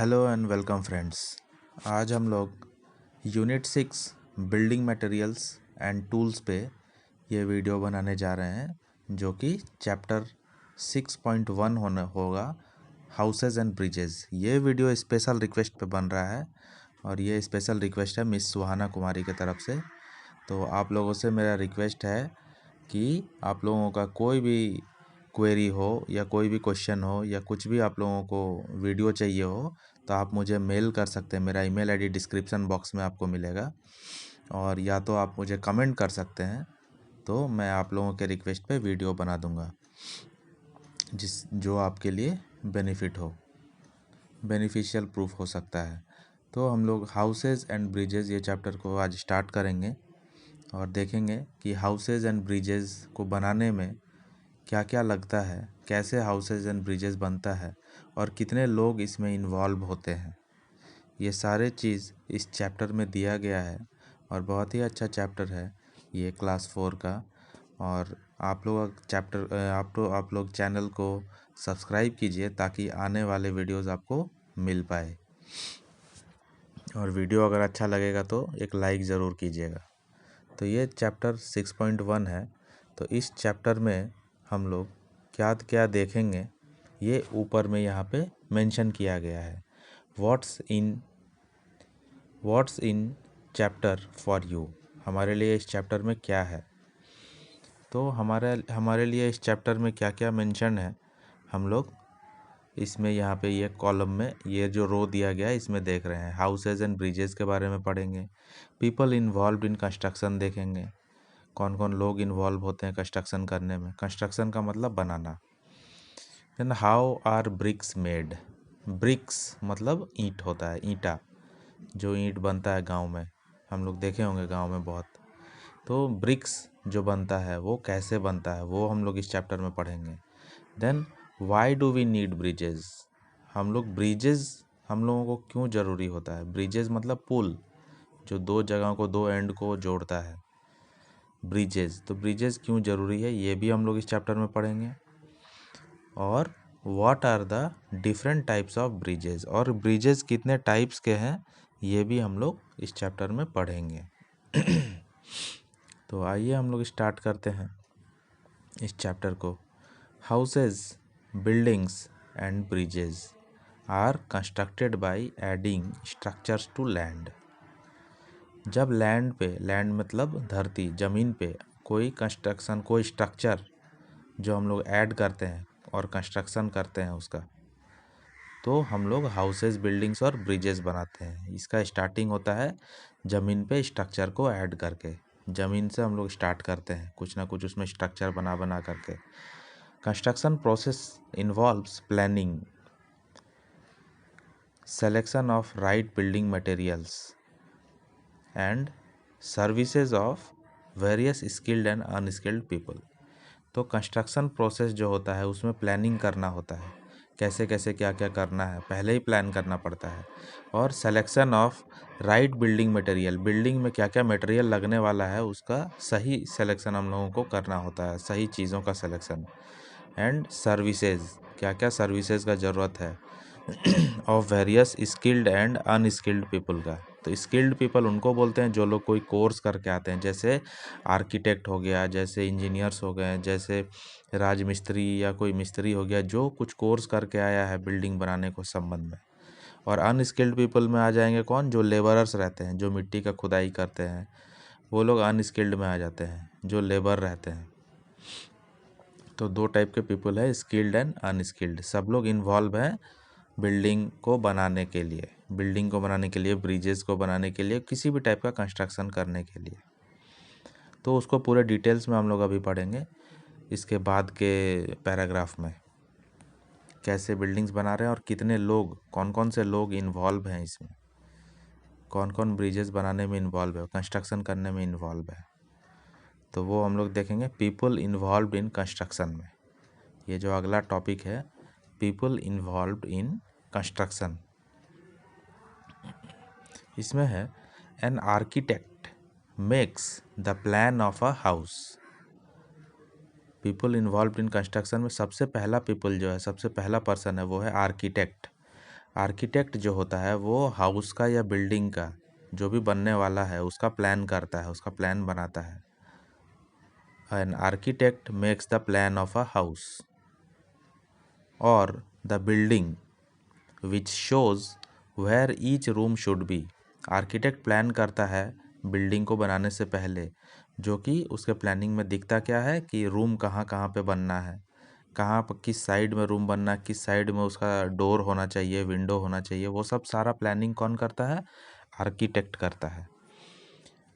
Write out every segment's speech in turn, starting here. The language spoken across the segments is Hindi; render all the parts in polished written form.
Hello and welcome friends. आज हम लोग unit 6 building materials and tools पे ये वीडियो बनाने जा रहे हैं, जो कि चैप्टर 6.1 होगा, हाउसेज एंड ब्रिजेस। ये वीडियो स्पेशल रिक्वेस्ट पे बन रहा है और ये स्पेशल रिक्वेस्ट है मिस सुहाना कुमारी की तरफ से। तो आप लोगों से मेरा रिक्वेस्ट है कि आप लोगों का कोई भी क्वेरी हो या कोई भी क्वेश्चन हो या कुछ भी आप लोगों को वीडियो चाहिए हो तो आप मुझे मेल कर सकते हैं। मेरा ईमेल आईडी डिस्क्रिप्शन बॉक्स में आपको मिलेगा, और या तो आप मुझे कमेंट कर सकते हैं, तो मैं आप लोगों के रिक्वेस्ट पे वीडियो बना दूंगा जो आपके लिए बेनिफिशियल प्रूफ हो सकता है। तो हम लोग हाउसेज एंड ब्रिजेज़ ये चैप्टर को आज स्टार्ट करेंगे और देखेंगे कि हाउसेज एंड ब्रिजेज़ को बनाने में क्या क्या लगता है, कैसे हाउसेज एंड ब्रिजेस बनता है और कितने लोग इसमें इन्वॉल्व होते हैं। ये सारे चीज़ इस चैप्टर में दिया गया है और बहुत ही अच्छा चैप्टर है ये क्लास 4 का। और आप लोग चैनल को सब्सक्राइब कीजिए ताकि आने वाले वीडियोस आपको मिल पाए, और वीडियो अगर अच्छा लगेगा तो एक लाइक ज़रूर कीजिएगा। तो ये चैप्टर 6.1 है। तो इस चैप्टर में हम लोग क्या क्या देखेंगे, ये ऊपर में यहाँ पे मेंशन किया गया है। What's in chapter for you, हमारे लिए इस चैप्टर में क्या है। तो हमारे लिए इस चैप्टर में क्या क्या मेंशन है, हम लोग इसमें यहाँ पे ये कॉलम में ये जो रो दिया गया है इसमें देख रहे हैं। हाउसेज एंड ब्रिजेस के बारे में पढ़ेंगे, पीपल इन्वॉल्व इन कंस्ट्रक्शन देखेंगे, कौन कौन लोग इन्वॉल्व होते हैं कंस्ट्रक्शन करने में। कंस्ट्रक्शन का मतलब बनाना। Then how are bricks made, bricks मतलब ईंट होता है, ईंटा जो ईंट बनता है गांव में, हम लोग देखे होंगे गांव में बहुत। तो ब्रिक्स जो बनता है वो कैसे बनता है वो हम लोग इस चैप्टर में पढ़ेंगे। Then why do we need bridges, हम लोगों को क्यों ज़रूरी होता है। ब्रिजेस मतलब पुल, जो दो जगहों को, दो एंड को जोड़ता है। ब्रिजेस, तो ब्रिजेस क्यों ज़रूरी है ये भी हम लोग इस चैप्टर में पढ़ेंगे। और what are the different types of bridges, और ब्रिजेस कितने टाइप्स के हैं ये भी हम लोग इस चैप्टर में पढ़ेंगे। तो आइए हम लोग स्टार्ट करते हैं इस चैप्टर को। Houses, buildings and bridges are constructed by adding structures to land. जब लैंड मतलब धरती, ज़मीन पे कोई कंस्ट्रक्शन, कोई स्ट्रक्चर जो हम लोग ऐड करते हैं और कंस्ट्रक्शन करते हैं उसका, तो हम लोग हाउसेज, बिल्डिंग्स और ब्रिजेस बनाते हैं। इसका स्टार्टिंग होता है ज़मीन पे स्ट्रक्चर को ऐड करके। ज़मीन से हम लोग स्टार्ट करते हैं कुछ ना कुछ उसमें स्ट्रक्चर बना करके। Construction process involves planning, selection of right building materials and services of various skilled and unskilled people. तो कंस्ट्रक्शन प्रोसेस जो होता है उसमें प्लानिंग करना होता है, कैसे कैसे क्या क्या करना है पहले ही प्लान करना पड़ता है। और selection of right building material, building में क्या क्या मटेरियल लगने वाला है उसका सही सिलेक्शन हम लोगों को करना होता है, सही चीज़ों का सिलेक्शन। एंड सर्विसेज, क्या क्या सर्विसेज का ज़रूरत है of various skilled and unskilled people का। तो स्किल्ड पीपल उनको बोलते हैं जो लोग कोई कोर्स करके आते हैं, जैसे आर्किटेक्ट हो गया, जैसे इंजीनियर्स हो गए, जैसे राजमिस्त्री या कोई मिस्त्री हो गया, जो कुछ कोर्स करके आया है बिल्डिंग बनाने को संबंध में। और अनस्किल्ड पीपल में आ जाएंगे कौन, जो लेबरर्स रहते हैं, जो मिट्टी का खुदाई करते हैं, वो लोग अनस्किल्ड में आ जाते हैं, जो लेबर रहते हैं। तो दो टाइप के पीपल है, स्किल्ड एंड अनस्किल्ड। सब लोग इन्वॉल्व हैं बिल्डिंग को बनाने के लिए, ब्रिजेस को बनाने के लिए, किसी भी टाइप का कंस्ट्रक्शन करने के लिए। तो उसको पूरे डिटेल्स में हम लोग अभी पढ़ेंगे इसके बाद के पैराग्राफ में, कैसे बिल्डिंग्स बना रहे हैं और कितने लोग, कौन कौन से लोग इन्वॉल्व हैं इसमें, कौन कौन ब्रिजेस बनाने में इन्वॉल्व है, कंस्ट्रक्शन करने में इन्वॉल्व है। तो वो हम लोग देखेंगे पीपल इन्वॉल्व इन कंस्ट्रक्शन में। ये जो अगला टॉपिक है, पीपल इन्वॉल्व इन कंस्ट्रक्शन, इसमें है an architect makes the plan of a house. People involve in construction में सबसे पहला पीपल जो है, सबसे पहला पर्सन है वो है आर्किटेक्ट। आर्किटेक्ट जो होता है वो हाउस का या बिल्डिंग का जो भी बनने वाला है उसका प्लान करता है, उसका प्लान बनाता है। An architect makes the plan of a house और the building which shows where each room should be. Architect plan करता है बिल्डिंग को बनाने से पहले, जो कि उसके प्लानिंग में दिखता क्या है कि रूम कहाँ कहाँ पे बनना है, कहाँ पर किस साइड में रूम बनना है, किस साइड में उसका डोर होना चाहिए, विंडो होना चाहिए, वो सब सारा प्लानिंग कौन करता है? आर्किटेक्ट करता है।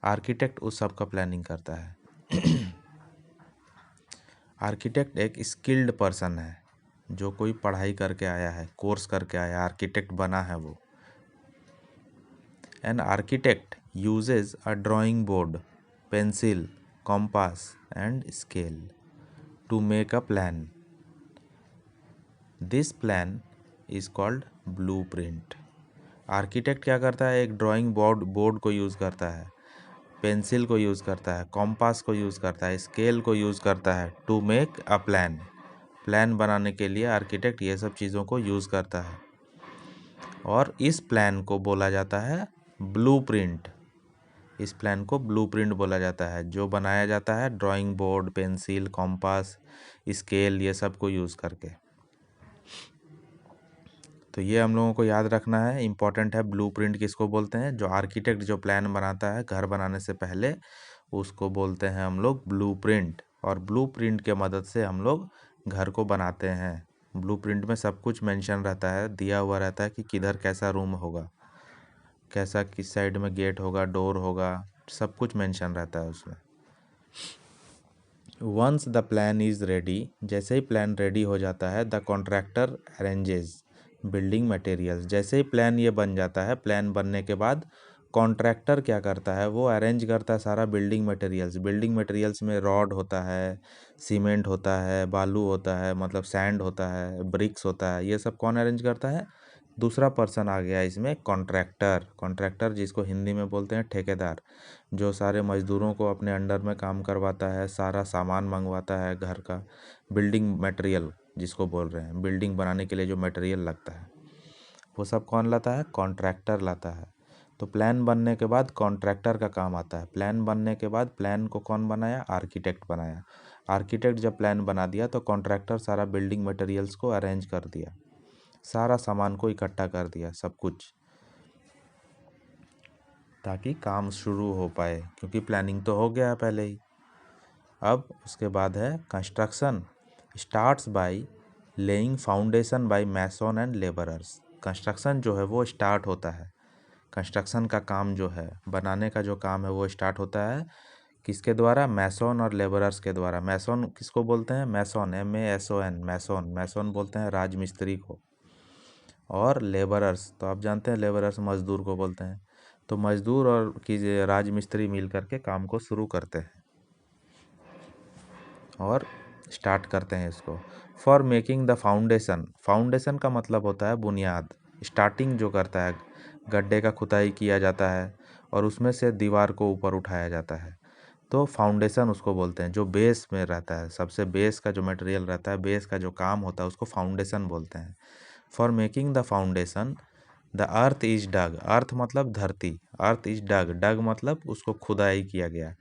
आर्किटेक्ट उस सब का प्लानिंग करता है। आर्किटेक्ट एक स्किल्ड पर्सन है, जो कोई पढ़ाई करके आया है, कोर्स करके आया, आर्किटेक्ट बना है वो। An architect usage a drawing board, pencil, compass and scale to make a plan. This plan is called blueprint. Architect क्या करता है? एक ड्राइंग बोर्ड को यूज़ करता है, पेंसिल को यूज़ करता है, कॉम्पास को यूज़ करता है, स्केल को यूज़ करता है to make a plan. Plan बनाने के लिए आर्किटेक्ट ये सब चीज़ों को यूज़ करता है और इस प्लान को बोला जाता है ब्लूप्रिंट। इस प्लान को ब्लूप्रिंट बोला जाता है, जो बनाया जाता है drawing board, pencil, compass, scale, ये सब को यूज़ करके। तो ये हम लोगों को याद रखना है, इम्पॉर्टेंट है। ब्लूप्रिंट किसको बोलते हैं? जो आर्किटेक्ट जो प्लान बनाता है घर बनाने से पहले, उसको बोलते हैं हम लोग ब्लूप्रिंट। और ब्लूप्रिंट के मदद से हम लोग घर को बनाते हैं। ब्लूप्रिंट में सब कुछ मेंशन रहता है, दिया हुआ रहता है कि किधर कैसा रूम होगा, कैसा किस साइड में गेट होगा, डोर होगा, सब कुछ मेंशन रहता है उसमें। Once the plan is ready, जैसे ही प्लान रेडी हो जाता है, the contractor arranges building materials. जैसे ही प्लान ये बन जाता है, प्लान बनने के बाद कॉन्ट्रैक्टर क्या करता है? वो अरेंज करता है सारा बिल्डिंग मटेरियल्स। बिल्डिंग मटेरियल्स में रॉड होता है, सीमेंट होता है, बालू होता है, मतलब सैंड होता है, ब्रिक्स होता है, ये सब कौन अरेंज करता है? दूसरा पर्सन आ गया इसमें, कॉन्ट्रैक्टर। कॉन्ट्रैक्टर जिसको हिंदी में बोलते हैं ठेकेदार, जो सारे मज़दूरों को अपने अंडर में काम करवाता है, सारा सामान मंगवाता है घर का, बिल्डिंग मटेरियल जिसको बोल रहे हैं, बिल्डिंग बनाने के लिए जो मटेरियल लगता है वो सब कौन लाता है? कॉन्ट्रैक्टर लाता है। तो प्लान बनने के बाद कॉन्ट्रैक्टर का काम आता है। प्लान बनने के बाद प्लान को कौन बनाया? आर्किटेक्ट बनाया। आर्किटेक्ट जब प्लान बना दिया तो कॉन्ट्रैक्टर सारा बिल्डिंग मटेरियल्स को अरेंज कर दिया, सारा सामान को इकट्ठा कर दिया, सब कुछ, ताकि काम शुरू हो पाए, क्योंकि प्लानिंग तो हो गया है पहले ही। अब उसके बाद है construction starts by laying foundation by mason and labourers. Construction जो है वो स्टार्ट होता है, कंस्ट्रक्शन का काम जो है, बनाने का जो काम है वो स्टार्ट होता है किसके द्वारा? मैसन और लेबरर्स के द्वारा। मैसन किसको बोलते हैं? मैसन, MASON, मैसन। मैसन बोलते हैं राजमिस्त्री को। और लेबरर्स तो आप जानते हैं, लेबरर्स मज़दूर को बोलते हैं। तो मज़दूर और की राजमिस्त्री मिल करके काम को शुरू करते हैं और स्टार्ट करते हैं इसको। For making the foundation, foundation का मतलब होता है बुनियाद। स्टार्टिंग जो करता है, गड्ढे का खुदाई किया जाता है और उसमें से दीवार को ऊपर उठाया जाता है, तो फाउंडेशन उसको बोलते हैं। जो बेस में रहता है, सबसे बेस का जो मटेरियल रहता है, बेस का जो काम होता है, उसको फाउंडेशन बोलते हैं। For making the foundation the earth is dug, earth मतलब धरती, अर्थ इज डग, डग मतलब उसको खुदाई किया गया।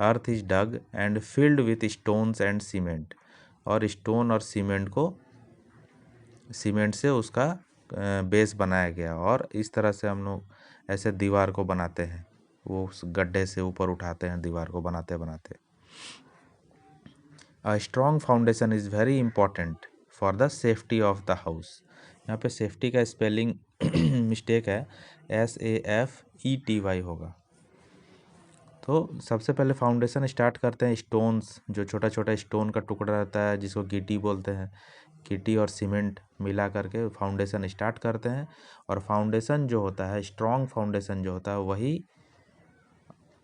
Earth is dug and filled with stones and cement, और स्टोन और सीमेंट को, सीमेंट से उसका बेस बनाया गया। और इस तरह से हम लोग ऐसे दीवार को बनाते हैं, वो उस गड्ढे से ऊपर उठाते हैं दीवार को बनाते बनाते। A strong foundation is very important for the safety of the house. यहाँ पे सेफ्टी का स्पेलिंग मिस्टेक है, SAFETY होगा। तो सबसे पहले फाउंडेशन स्टार्ट करते हैं स्टोन्स, जो छोटा छोटा स्टोन का टुकड़ा रहता है जिसको गिट्टी बोलते हैं, गिट्टी और सीमेंट मिला करके फाउंडेशन स्टार्ट करते हैं। और फाउंडेशन जो होता है, स्ट्रॉन्ग फाउंडेशन जो होता है, वही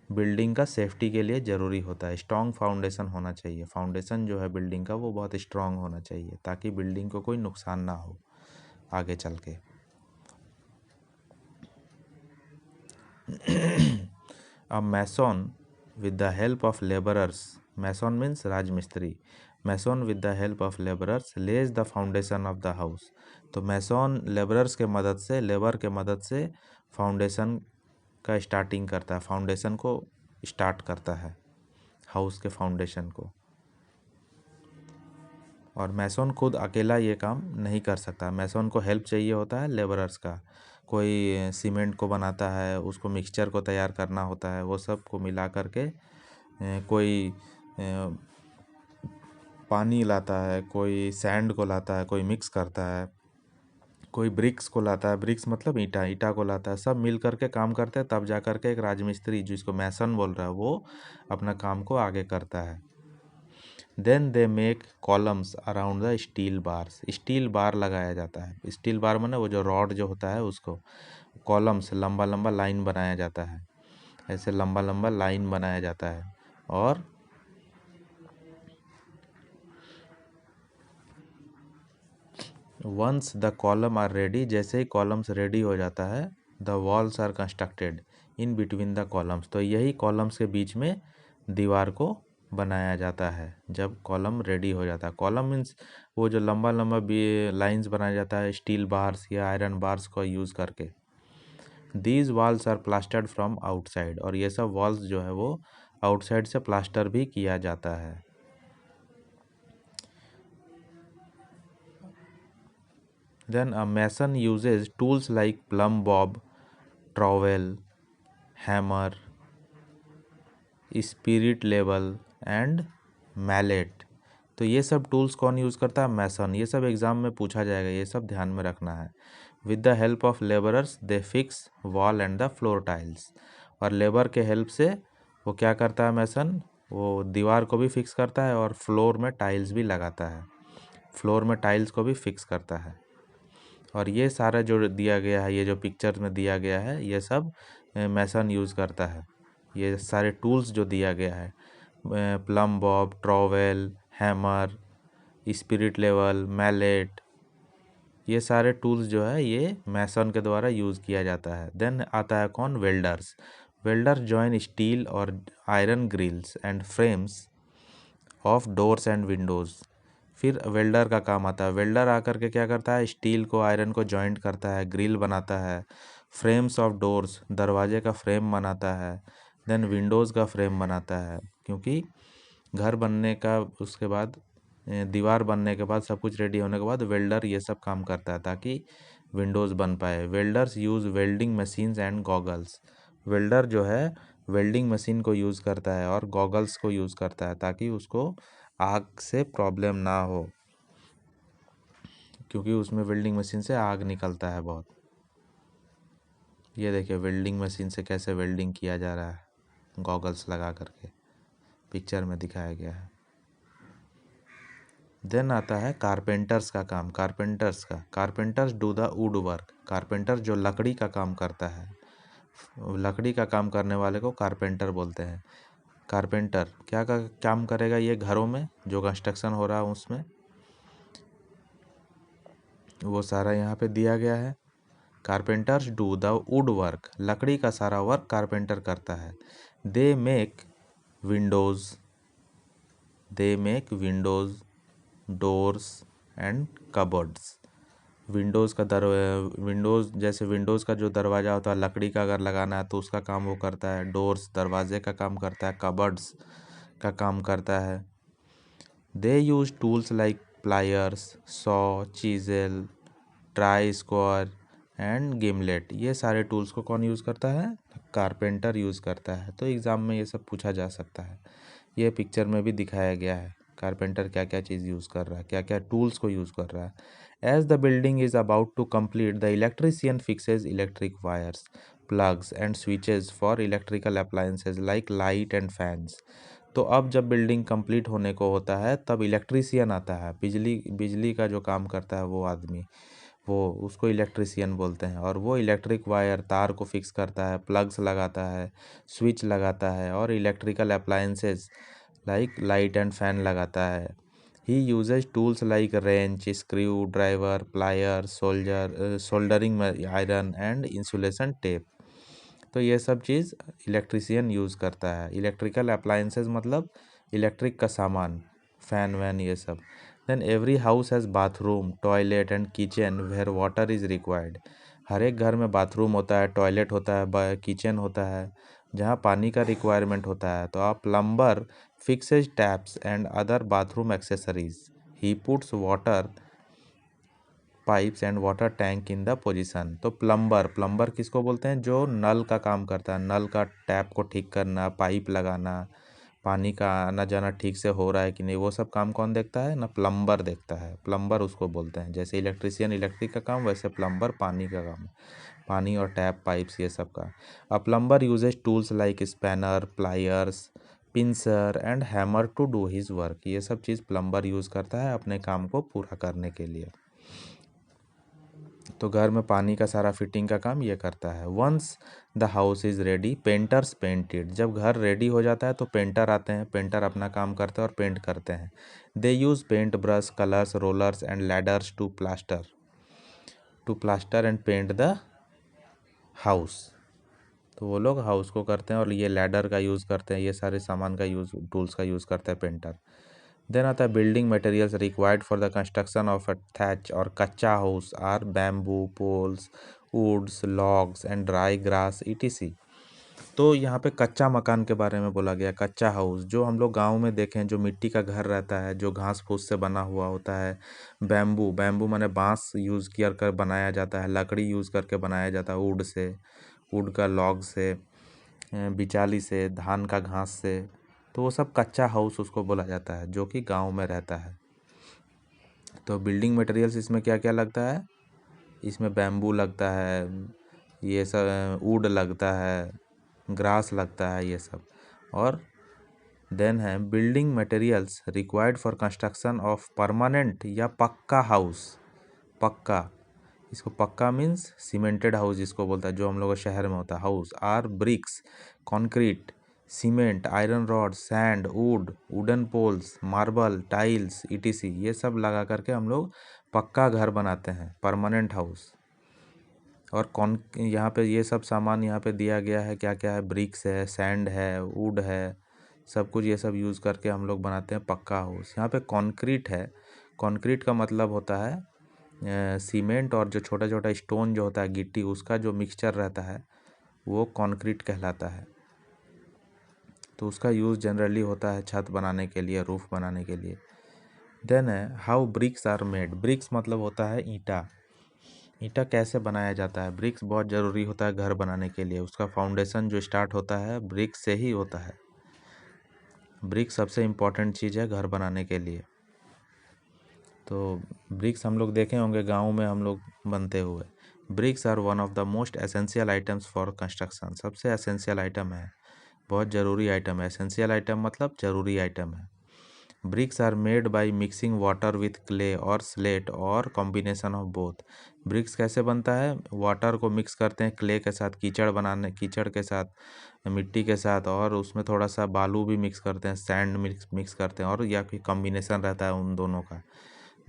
बिल्डिंग का सेफ्टी के लिए ज़रूरी होता है। स्ट्रॉन्ग फाउंडेशन होना चाहिए, फाउंडेशन जो है बिल्डिंग का वो बहुत स्ट्रॉन्ग होना चाहिए, ताकि बिल्डिंग को कोई नुकसान ना हो आगे चल के। A mason with the help of laborers, mason means राजमिस्त्री, mason with the help of laborers lays the foundation of the house। तो मैसोन लेबरर्स के मदद से, लेबर के मदद से फाउंडेशन का स्टार्टिंग करता है, फाउंडेशन को स्टार्ट करता है, हाउस के फाउंडेशन को। और मैसोन खुद अकेला ये काम नहीं कर सकता, मैसोन को हेल्प चाहिए होता है लेबरर्स का। कोई सीमेंट को बनाता है, उसको मिक्सचर को तैयार करना होता है, वो सब को मिला करके कोई पानी लाता है, कोई सैंड को लाता है, कोई मिक्स करता है, कोई ब्रिक्स को लाता है, ब्रिक्स मतलब ईंटा, ईंटा को लाता है, सब मिल करके काम करते हैं, तब जा करके एक राजमिस्त्री जिसको मैसन बोल रहा है वो अपना काम को आगे करता है। Then they make columns around the steel bars, steel bar लगाया जाता है, स्टील बार माने वो जो रॉड जो होता है उसको, कॉलम्स लंबा लंबा लाइन बनाया जाता है, ऐसे लंबा लंबा लाइन बनाया जाता है। और once the column are ready, जैसे ही कॉलम्स रेडी हो जाता है, the walls are constructed in between the columns, तो यही कॉलम्स के बीच में दीवार को बनाया जाता है जब कॉलम रेडी हो जाता है। कॉलम मीन्स वो जो लंबा लंबा भी लाइंस बनाया जाता है स्टील बार्स या आयरन बार्स को यूज़ करके। These walls are plastered from outside, और ये सब वॉल्स जो है वो आउटसाइड से प्लास्टर भी किया जाता है। Then a mason uses tools like plumb bob, trowel, hammer, spirit level and mallet। तो ये सब टूल्स कौन यूज़ करता है? मैसन। ये सब एग्ज़ाम में पूछा जाएगा, ये सब ध्यान में रखना है। With the help of labourers they fix wall and the floor tiles, और लेबर के हेल्प से वो क्या करता है मैसन, वो दीवार को भी फिक्स करता है और फ्लोर में टाइल्स भी लगाता है, फ्लोर में टाइल्स को भी फिक्स करता है। और ये सारा जो दिया गया है, ये जो पिक्चर में दिया गया है, ये सब मैसन यूज़ करता है। ये सारे टूल्स जो दिया गया है, plumb bob, trowel, hammer, spirit level, mallet, ये सारे टूल्स जो है ये मैसन के द्वारा यूज़ किया जाता है। देन आता है कौन? वेल्डर्स। वेल्डर जॉइन स्टील और iron grills and frames of doors and windows. फिर वेल्डर का काम आता है, वेल्डर आकर के क्या करता है, स्टील को आयरन को जॉइंट करता है, ग्रिल बनाता है, फ्रेम्स ऑफ डोर्स, दरवाजे का फ्रेम बनाता है, देन विंडोज़ का फ्रेम बनाता है। क्योंकि घर बनने का उसके बाद, दीवार बनने के बाद, सब कुछ रेडी होने के बाद वेल्डर ये सब काम करता है ताकि विंडोज़ बन पाए। Welders use welding machines and goggles. Welder जो है वेल्डिंग मशीन को यूज़ करता है और गॉगल्स को यूज़ करता है ताकि उसको आग से प्रॉब्लम ना हो, क्योंकि उसमें वेल्डिंग मशीन से आग निकलता है बहुत। ये देखिए वेल्डिंग मशीन से कैसे वेल्डिंग किया जा रहा है, गॉगल्स लगा करके पिक्चर में दिखाया गया है। देन आता है कारपेंटर्स का काम। Carpenters do the wood work. Carpenter जो लकड़ी का काम करता है, लकड़ी का काम करने वाले को कारपेंटर बोलते हैं। कारपेंटर क्या का काम करेगा? ये घरों में जो कंस्ट्रक्शन हो रहा है उसमें, वो सारा यहाँ पे दिया गया है। Carpenters do the wood work, लकड़ी का सारा वर्क कारपेंटर करता है। They make Windows, doors and cupboards. Windows जैसे विंडोज़ का जो दरवाज़ा होता है लकड़ी का अगर लगाना है तो उसका काम वो करता है। डोर्स दरवाजे का काम करता है, कबर्ड्स का काम करता है। They use tools like pliers, saw, chisel, try square and gimlet. ये सारे टूल्स को कौन यूज़ करता है? कारपेंटर यूज़ करता है। तो एग्ज़ाम में ये सब पूछा जा सकता है। ये पिक्चर में भी दिखाया गया है कारपेंटर क्या क्या चीज़ यूज़ कर रहा है, क्या क्या टूल्स को यूज़ कर रहा है। As the building is about to complete the electrician fixes electric wires, plugs and switches for electrical appliances like light and fans. तो अब जब बिल्डिंग कंप्लीट होने को होता है तब इलेक्ट्रीशियन आता है, बिजली का जो काम करता है वो आदमी, वो उसको इलेक्ट्रीशियन बोलते हैं। और वो इलेक्ट्रिक वायर तार को फिक्स करता है, प्लग्स लगाता है, स्विच लगाता है और electrical appliances like light and fan लगाता है। He uses tools like wrench, screwdriver, plier, soldering iron and insulation tape. तो ये सब चीज़ इलेक्ट्रीशियन यूज़ करता है। इलेक्ट्रिकल अप्लायंसेज मतलब इलेक्ट्रिक का सामान, फ़ैन वैन ये सब। Then every house has bathroom, toilet and kitchen where water is required. हर एक घर में बाथरूम होता है, टॉयलेट होता है, किचन होता है जहाँ पानी का रिक्वायरमेंट होता है। तो आप plumber fixes taps and other bathroom accessories, he puts water pipes and water tank in the position. तो प्लम्बर, प्लम्बर किसको बोलते हैं? जो नल का काम करता है, नल का टैप को ठीक करना, पाइप लगाना, पानी का आना जाना ठीक से हो रहा है कि नहीं, वो सब काम कौन देखता है? ना प्लम्बर देखता है। प्लम्बर उसको बोलते हैं। जैसे इलेक्ट्रिशियन इलेक्ट्रिक का काम, वैसे प्लम्बर पानी का काम, पानी और टैप पाइप्स ये सब का। A plumber uses tools like spanner, pliers, pincer and hammer to do his work. ये सब चीज़ प्लम्बर यूज़ करता है अपने काम को पूरा करने के लिए। तो घर में पानी का सारा फिटिंग का काम ये करता है। Once the house is ready, painters painted. जब घर रेडी हो जाता है तो पेंटर आते हैं, पेंटर अपना काम करते हैं और पेंट करते हैं। They use paint brush, colours, rollers and ladders to plaster and paint the house. तो वो लोग हाउस को करते हैं और ये लैडर का यूज़ करते हैं, ये सारे सामान का यूज़, टूल्स का यूज़ करते हैं पेंटर। देन आता है building materials required for the construction of a thatch और kutcha house are bamboo, poles, woods, logs and dry grass ETC. तो यहाँ पे कच्चा मकान के बारे में बोला गया। कच्चा हाउस जो हम लोग गांव में देखें, जो मिट्टी का घर रहता है, जो घास फूस से बना हुआ होता है। बैम्बू, बैम्बू माने बांस यूज़ किया कर बनाया जाता है, लकड़ी यूज़ करके बनाया जाता है, वुड से, वुड का लॉग से, बिचाली से, धान का घास से। तो वो सब कच्चा हाउस उसको बोला जाता है, जो कि गांव में रहता है। तो बिल्डिंग मटेरियल्स इसमें क्या क्या लगता है? इसमें बैम्बू लगता है, ये सब वुड लगता है, ग्रास लगता है, ये सब। और देन है building materials required for construction of permanent या पक्का हाउस। पक्का, इसको पक्का मीन्स सीमेंटेड हाउस जिसको बोलता है, जो हम लोग के शहर में होता है house. Are bricks, concrete, cement, iron rod, sand, wood, wooden poles, marble, tiles ETC. ये सब लगा करके हम लोग पक्का घर बनाते हैं, परमानेंट हाउस। और कौन यहाँ पे ये सब सामान यहाँ पे दिया गया है, क्या क्या है? ब्रिक्स है, सैंड है, वुड है, सब कुछ ये सब यूज़ करके हम लोग बनाते हैं पक्का हाउस। यहाँ पे कंक्रीट है। कंक्रीट का मतलब होता है सीमेंट और जो छोटा छोटा स्टोन जो होता है, गिट्टी, उसका जो मिक्सचर रहता है वो कंक्रीट कहलाता है। तो उसका यूज़ जनरली होता है छत बनाने के लिए, रूफ बनाने के लिए। देन है how bricks are made. Bricks मतलब होता है ईंटा। ईंटा कैसे बनाया जाता है? ब्रिक्स बहुत ज़रूरी होता है घर बनाने के लिए। उसका फाउंडेशन जो स्टार्ट होता है ब्रिक्स से ही होता है। ब्रिक्स सबसे इम्पॉर्टेंट चीज़ है घर बनाने के लिए। तो ब्रिक्स हम लोग देखे होंगे गांव में हम लोग बनते हुए। Bricks are one of the most essential items for construction. सबसे एसेंशियल आइटम है, बहुत ज़रूरी आइटम है। एसेंशियल आइटम मतलब ज़रूरी आइटम है। Bricks are made by mixing water with clay और स्लेट और कॉम्बिनेशन ऑफ बोथ। ब्रिक्स कैसे बनता है? वाटर को मिक्स करते हैं क्ले के साथ, कीचड़ के साथ, मिट्टी के साथ, और उसमें थोड़ा सा बालू भी मिक्स करते हैं, सैंड मिक्स करते हैं, और या फिर कॉम्बिनेशन रहता है उन दोनों का।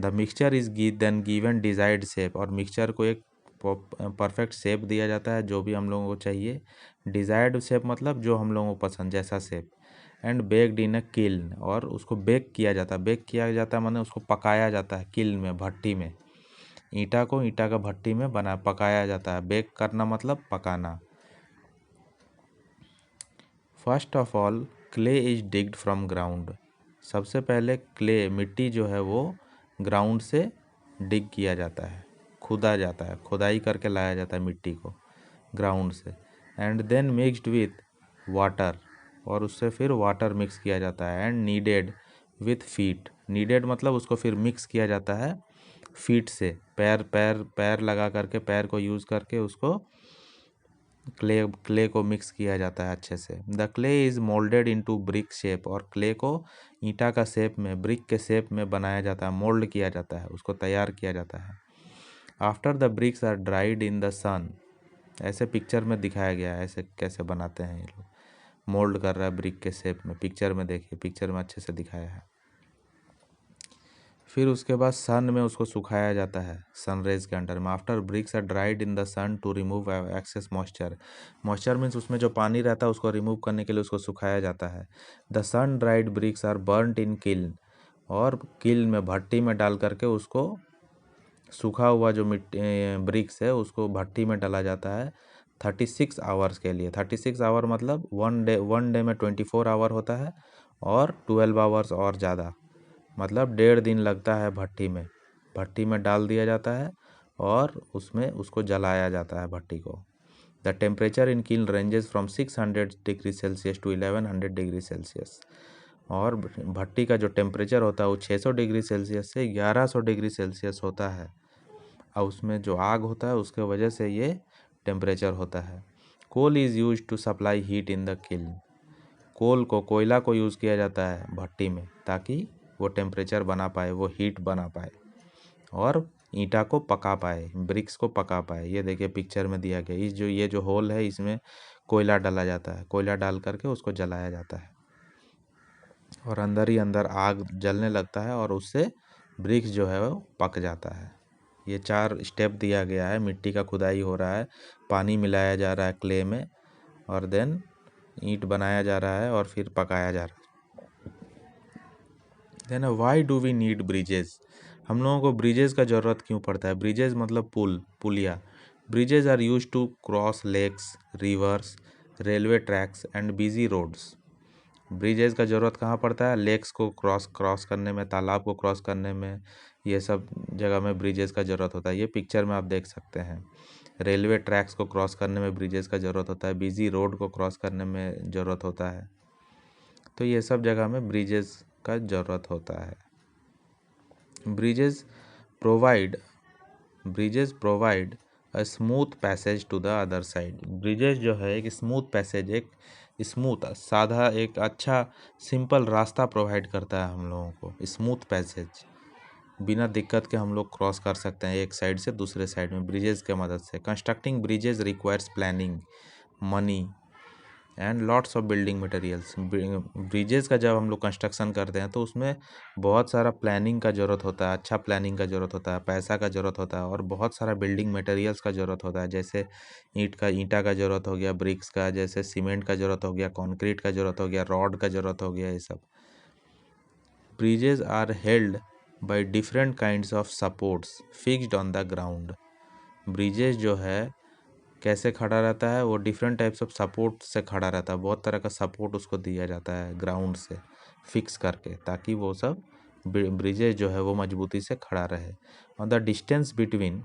The mixture is then given desired shape. और मिक्सचर को एक परफेक्ट शेप दिया जाता है, जो भी हम लोगों को चाहिए। डिजायर्ड शेप मतलब जो हम लोगों को पसंद, जैसा shape. And baked in a kiln, और उसको बेक किया जाता है। बेक किया जाता है माने उसको पकाया जाता है किल्न में, भट्टी में। ईंटा को ईंटा का भट्टी में पकाया जाता है। बेक करना मतलब पकाना। First of all clay is digged from ground. सबसे पहले क्ले, मिट्टी जो है वो ग्राउंड से डिग किया जाता है, खुदा जाता है, खुदाई करके लाया जाता है मिट्टी को ग्राउंड से। And then mixed with water, और उससे फिर वाटर मिक्स किया जाता है। And kneaded with feet. Kneaded मतलब उसको फिर मिक्स किया जाता है फीट से, पैर पैर पैर लगा करके, पैर को यूज़ करके उसको क्ले को मिक्स किया जाता है अच्छे से। The clay is moulded into brick shape. और क्ले को ईंटा का शेप में, ब्रिक के शेप में बनाया जाता है, मोल्ड किया जाता है, उसको तैयार किया जाता है। After the bricks are dried in the sun. ऐसे पिक्चर में दिखाया गया है ऐसे कैसे बनाते हैं ये लोग। मोल्ड कर रहा है ब्रिक के शेप में, पिक्चर में देखिए, पिक्चर में अच्छे से दिखाया है। फिर उसके बाद सन में उसको सुखाया जाता है, सनरेज के अंडर में। After bricks are dried in the sun to remove excess moisture. Moisture means उसमें जो पानी रहता है उसको रिमूव करने के लिए उसको सुखाया जाता है। The sun dried bricks are burned in kiln. और किल में भट्टी में डाल करके उसको सूखा हुआ जो मिट्टी ब्रिक्स है उसको भट्टी में डाला जाता है 36 आवर्स के लिए। 36 आवर मतलब वन डे में 24 आवर होता है और 12 आवर्स और ज़्यादा, मतलब 1.5 दिन लगता है भट्टी में डाल दिया जाता है और उसमें उसको जलाया जाता है भट्टी को। The temperature in kiln ranges from 600 degree Celsius to 1100 degree Celsius. और भट्टी का जो टेम्परेचर होता है वो 600 डिग्री सेल्सियस से 1100 डिग्री सेल्सियस होता है, और उसमें जो आग होता है उसके वजह से ये टेम्परेचर होता है। Coal is use to supply heat in the kiln. कोयला को यूज़ किया जाता है भट्टी में ताकि वो टेम्परेचर बना पाए, वो हीट बना पाए और ईंटा को पका पाए, ब्रिक्स को पका पाए। ये देखिए पिक्चर में दिया गया, ये जो होल है इसमें कोयला डाला जाता है, कोयला डाल करके उसको जलाया जाता है और अंदर ही अंदर आग जलने लगता है और उससे ब्रिक्स जो है वो पक जाता है। ये 4 स्टेप दिया गया है। मिट्टी का खुदाई हो रहा है, पानी मिलाया जा रहा है क्ले में, और देन ईंट बनाया जा रहा है और फिर पकाया जा रहा है। Then why do we need bridges? हम लोगों को ब्रिजेस का ज़रूरत क्यों पड़ता है? ब्रिजेस मतलब पुलिया। Bridges are use to cross lakes, rivers, railway tracks and busy roads. Bridges का ज़रूरत कहाँ पड़ता है? लेक्स को क्रॉस करने में, तालाब को क्रॉस करने में, ये सब जगह में ब्रिजेस का ज़रूरत होता है। ये पिक्चर में आप देख सकते हैं। रेलवे ट्रैक्स को क्रॉस करने में ब्रिजेस का ज़रूरत होता है, बिजी रोड को क्रॉस करने में ज़रूरत होता है। तो ये सब जगह में ब्रिजेस का ज़रूरत होता है। Bridges provide a smooth passage to the other side. Bridges जो है एक स्मूथ पैसेज, एक स्मूथ साधा, एक अच्छा सिंपल रास्ता प्रोवाइड करता है हम लोगों को। स्मूथ पैसेज, बिना दिक्कत के हम लोग क्रॉस कर सकते हैं एक साइड से दूसरे साइड में ब्रिजेस के मदद से। Constructing bridges requires planning, money and lots of building materials. Bridges का जब हम लोग कंस्ट्रक्शन करते हैं तो उसमें बहुत सारा प्लानिंग का ज़रूरत होता है, अच्छा प्लानिंग का ज़रूरत होता है, पैसा का ज़रूरत होता है और बहुत सारा बिल्डिंग मटेरियल्स का ज़रूरत होता है। जैसे ईंटा का ज़रूरत हो गया, ब्रिक्स का, जैसे सीमेंट का ज़रूरत हो गया, कंक्रीट का ज़रूरत हो गया, रॉड का ज़रूरत हो गया, ये सब। Bridges are held by different kinds of supports fixed on the ground. Bridges जो है कैसे खड़ा रहता है? वो डिफरेंट टाइप्स ऑफ सपोर्ट से खड़ा रहता है। बहुत तरह का सपोर्ट उसको दिया जाता है ग्राउंड से फिक्स करके, ताकि वो सब ब्रिजेज जो है वो मजबूती से खड़ा रहे। और द डिस्टेंस बिटवीन,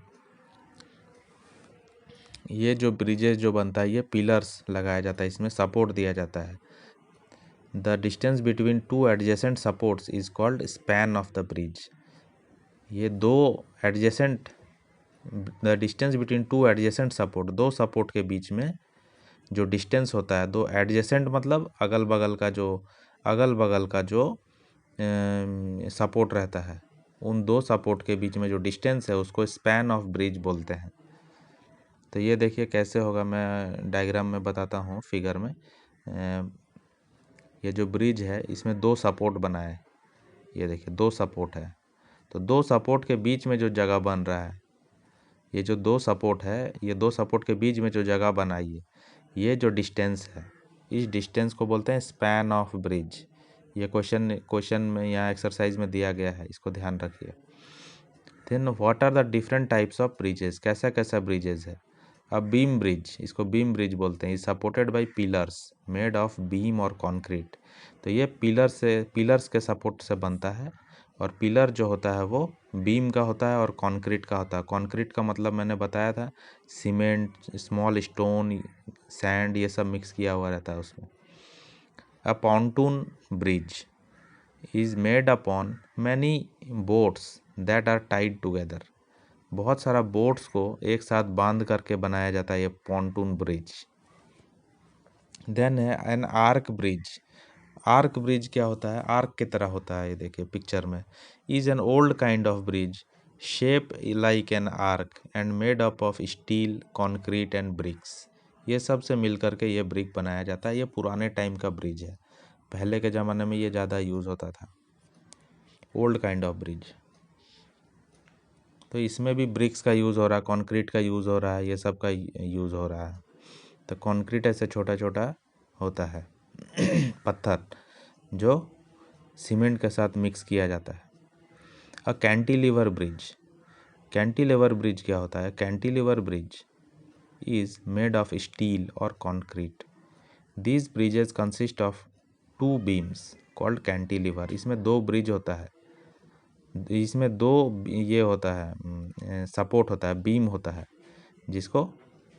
ये जो ब्रिजेज जो बनता है ये पिलर्स लगाया जाता है, इसमें सपोर्ट दिया जाता है। The distance between 2 adjacent supports is called span of the bridge. ये the distance between 2 adjacent support, 2 support के बीच में जो डिस्टेंस होता है, 2 एडजेसेंट मतलब अगल बगल का जो सपोर्ट रहता है, उन 2 सपोर्ट के बीच में जो डिस्टेंस है उसको स्पैन ऑफ ब्रिज बोलते हैं। तो ये देखिए कैसे होगा, मैं डायग्राम में बताता हूँ फिगर में। ये जो ब्रिज है इसमें 2 सपोर्ट बना है, ये देखिए 2 सपोर्ट है। तो 2 सपोर्ट के बीच में जो जगह बन रहा है, ये जो 2 सपोर्ट है, ये 2 सपोर्ट के बीच में जो जगह बनाई है, ये जो डिस्टेंस है, इस डिस्टेंस को बोलते हैं स्पैन ऑफ ब्रिज। ये क्वेश्चन में यहाँ एक्सरसाइज में दिया गया है, इसको ध्यान रखिए। Then what are the different types of bridges? कैसा कैसा ब्रिजेस है? अब बीम ब्रिज, इसको बीम ब्रिज बोलते हैं, supported by pillars made of beam और कंक्रीट। तो ये पिलर्स के सपोर्ट से बनता है, और पिलर जो होता है वो बीम का होता है और कंक्रीट का होता है। कंक्रीट का मतलब मैंने बताया था, सीमेंट, स्मॉल स्टोन, सैंड, ये सब मिक्स किया हुआ रहता है उसमें। A pontoon bridge is made upon many boats that are tied together. बहुत सारा बोट्स को एक साथ बांध करके बनाया जाता है ये पॉन्टून ब्रिज। देन है an arch bridge. Arch bridge क्या होता है? आर्क की तरह होता है, ये देखिए पिक्चर में। Is an old kind of bridge shape like an arch and made up of steel, concrete and bricks. ये सब से मिल करके ये ब्रिक बनाया जाता है। ये पुराने टाइम का ब्रिज है, पहले के ज़माने में ये ज़्यादा यूज़ होता था, ओल्ड काइंड ऑफ ब्रिज। तो इसमें भी ब्रिक्स का यूज़ हो रहा है, कंक्रीट का यूज़ हो रहा है, ये सब का यूज़ हो रहा है। तो कंक्रीट ऐसे छोटा छोटा होता है पत्थर जो सीमेंट के साथ मिक्स किया जाता है। अ कैंटिलीवर ब्रिज, कैंटिलीवर ब्रिज क्या होता है? Cantilever bridge is made of steel or concrete. These bridges consist of two beams called cantilever. इसमें दो ब्रिज होता है, इसमें दो ये होता है सपोर्ट होता है, बीम होता है, जिसको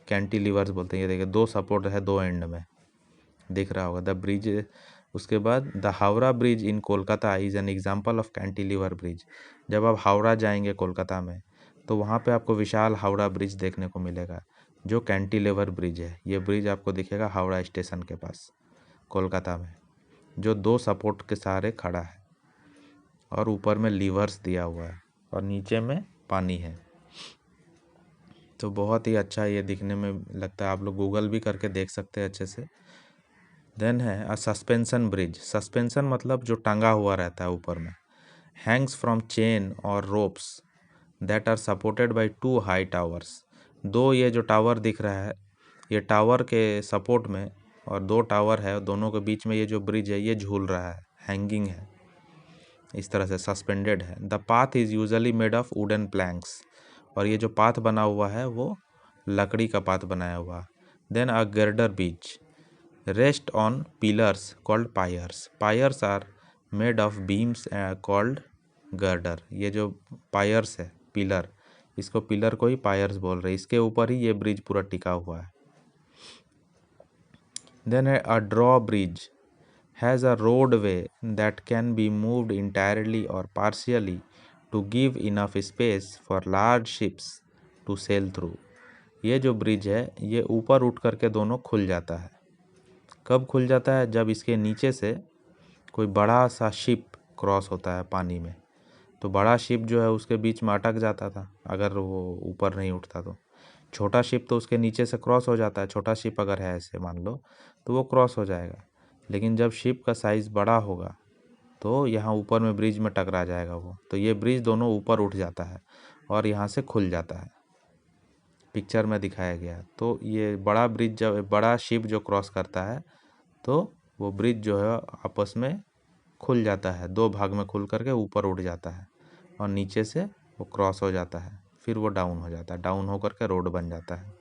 कैंटिलीवर्स बोलते हैं। ये देखिए दो सपोर्ट है दो एंड में, दिख रहा होगा द ब्रिज। उसके बाद the Howrah bridge in Kolkata is an example of cantilever bridge. जब आप हावड़ा जाएंगे कोलकाता में तो वहाँ पे आपको विशाल हावड़ा ब्रिज देखने को मिलेगा, जो कैंटिलीवर ब्रिज है। ये ब्रिज आपको दिखेगा हावड़ा स्टेशन के पास कोलकाता में, जो दो सपोर्ट के सहारे खड़ा है और ऊपर में लीवर्स दिया हुआ है और नीचे में पानी है। तो बहुत ही अच्छा ये दिखने में लगता है, आप लोग गूगल भी करके देख सकते हैं अच्छे से। देन है अ सस्पेंशन ब्रिज। सस्पेंशन मतलब जो टंगा हुआ रहता है ऊपर में। हैंग्स फ्रॉम चेन और ropes that are supported by two high towers. दो ये जो टावर दिख रहा है, ये टावर के सपोर्ट में और दो टावर है, दोनों के बीच में ये जो ब्रिज है ये झूल रहा है, हैंगिंग है, इस तरह से सस्पेंडेड है। The path is usually made of wooden planks, और ये जो पाथ बना हुआ है वो लकड़ी का पाथ बनाया हुआ। Then a girder bridge rest on pillars called piers. Piers are made of beams called girder. ये जो पायर्स है पिलर, इसको पिलर को ही पायर्स बोल रहे हैं, इसके ऊपर ही ये ब्रिज पूरा टिका हुआ है। देन है a draw bridge has a roadway that can be moved entirely और partially to give enough space for large ships to sail through. ये जो ब्रिज है ये ऊपर उठ करके दोनों खुल जाता है। कब खुल जाता है? जब इसके नीचे से कोई बड़ा सा शिप क्रॉस होता है पानी में, तो बड़ा शिप जो है उसके बीच में अटक जाता था अगर वो ऊपर नहीं उठता तो। छोटा शिप तो उसके नीचे से क्रॉस हो जाता है, छोटा शिप अगर है ऐसे मान लो तो वो क्रॉस हो जाएगा। लेकिन जब शिप का साइज़ बड़ा होगा तो यहाँ ऊपर में ब्रिज में टकरा जाएगा वो, तो ये ब्रिज दोनों ऊपर उठ जाता है और यहाँ से खुल जाता है, पिक्चर में दिखाया गया। तो ये बड़ा ब्रिज जब बड़ा शिप जो क्रॉस करता है तो वो ब्रिज जो है आपस में खुल जाता है, दो भाग में खुल करके ऊपर उठ जाता है और नीचे से वो क्रॉस हो जाता है, फिर वो डाउन हो जाता है, डाउन होकर के रोड बन जाता है।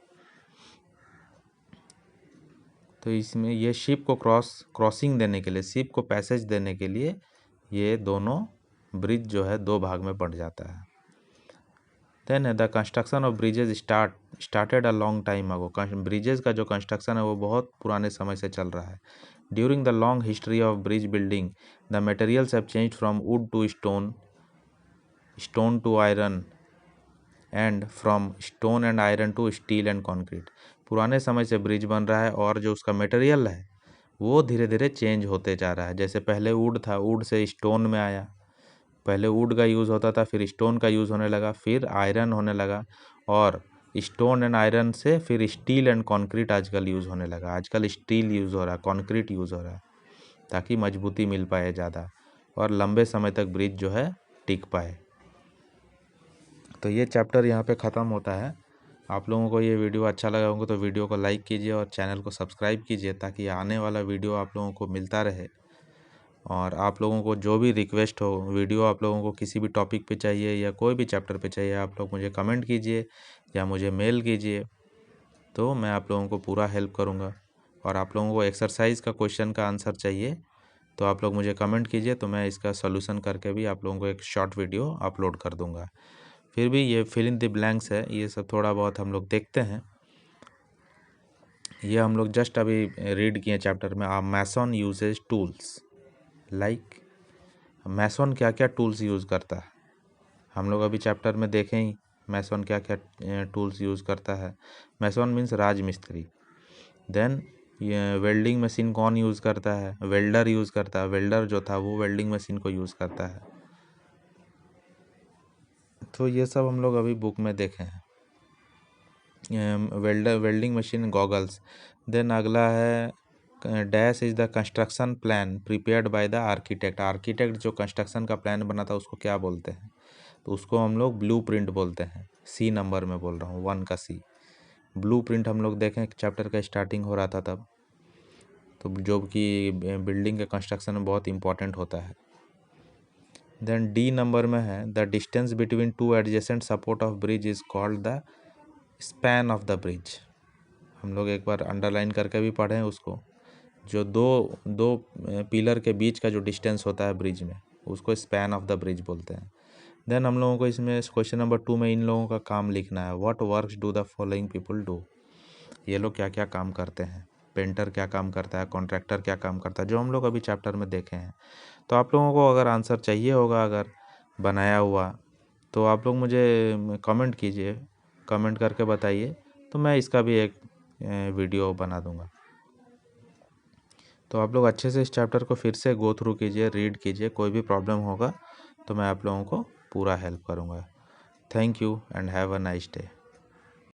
तो इसमें ये शिप को क्रॉसिंग देने के लिए, शिप को पैसेज देने के लिए ये दोनों ब्रिज जो है दो भाग में बढ़ जाता है। Then the construction of bridges started a long time ago. Bridges का जो कंस्ट्रक्शन है वो बहुत पुराने समय से चल रहा है। During the long history of bridge building the materials have changed from wood to stone, stone to iron and from stone and iron to steel and concrete. पुराने समय से ब्रिज बन रहा है और जो उसका मटेरियल है वो धीरे धीरे चेंज होते जा रहा है। जैसे पहले वुड था, वुड से स्टोन में आया, पहले वुड का यूज़ होता था, फिर स्टोन का यूज़ होने लगा, फिर आयरन होने लगा, और स्टोन एंड आयरन से फिर स्टील एंड कंक्रीट आजकल यूज़ होने लगा। आजकल स्टील यूज़ हो रहा है, कंक्रीट यूज़ हो रहा है, ताकि मजबूती मिल पाए ज़्यादा और लंबे समय तक ब्रिज जो है टिक पाए। तो ये चैप्टर यहाँ पे ख़त्म होता है। आप लोगों को ये वीडियो अच्छा लगा होगा तो वीडियो को लाइक कीजिए और चैनल को सब्सक्राइब कीजिए, ताकि आने वाला वीडियो आप लोगों को मिलता रहे। और आप लोगों को जो भी रिक्वेस्ट हो, वीडियो आप लोगों को किसी भी टॉपिक पे चाहिए या कोई भी चैप्टर पे चाहिए, आप लोग मुझे कमेंट कीजिए या मुझे मेल कीजिए, तो मैं आप लोगों को पूरा हेल्प करूँगा। और आप लोगों को एक्सरसाइज का क्वेश्चन का आंसर चाहिए तो आप लोग मुझे कमेंट कीजिए, तो मैं इसका सॉल्यूशन करके भी आप लोगों को एक शॉर्ट वीडियो अपलोड कर दूँगा। फिर भी ये फिल इन द ब्लैंक्स है, ये सब थोड़ा बहुत हम लोग देखते हैं। ये हम लोग जस्ट अभी रीड किए चैप्टर में। मैसन यूजेज टूल्स, लाइक मैसन क्या क्या टूल्स यूज़ करता है, हम लोग अभी चैप्टर में देखें ही मैसन क्या क्या टूल्स यूज़ करता है। मैसन मीन्स राज मिस्त्री। देन ये वेल्डिंग मशीन कौन यूज़ करता है? वेल्डर यूज़ करता है, वेल्डर जो था वो वेल्डिंग मशीन को यूज़ करता है। तो ये सब हम लोग अभी बुक में देखे हैं। Welding machine goggles. देन अगला है dash is the construction plan prepared by the architect. Architect जो कंस्ट्रक्शन का प्लान बना था उसको क्या बोलते हैं? तो उसको हम लोग ब्लू प्रिंट बोलते हैं। सी नंबर में बोल रहा हूँ, 1 का सी। ब्लू प्रिंट हम लोग देखें चैप्टर का स्टार्टिंग हो रहा था तब, तो जो कि बिल्डिंग के कंस्ट्रक्शन में बहुत इंपॉर्टेंट होता है। देन डी नंबर में है the distance between two adjacent support of bridge is called the span of the bridge. हम लोग एक बार अंडरलाइन करके भी पढ़े हैं उसको। जो दो पिलर के बीच का जो डिस्टेंस होता है ब्रिज में, उसको स्पैन ऑफ द ब्रिज बोलते हैं। देन हम लोगों को इसमें क्वेश्चन नंबर 2 में इन लोगों का काम लिखना है। What works do the following people do. ये लोग क्या क्या काम करते हैं। पेंटर क्या काम करता है, कॉन्ट्रैक्टर क्या काम करता है, जो हम लोग अभी चैप्टर में देखे हैं। तो आप लोगों को अगर आंसर चाहिए होगा अगर बनाया हुआ, तो आप लोग मुझे कमेंट कीजिए, कमेंट करके बताइए, तो मैं इसका भी एक वीडियो बना दूंगा। तो आप लोग अच्छे से इस चैप्टर को फिर से गो थ्रू कीजिए, रीड कीजिए। कोई भी प्रॉब्लम होगा तो मैं आप लोगों को पूरा हेल्प करूंगा। Thank you and have a nice day.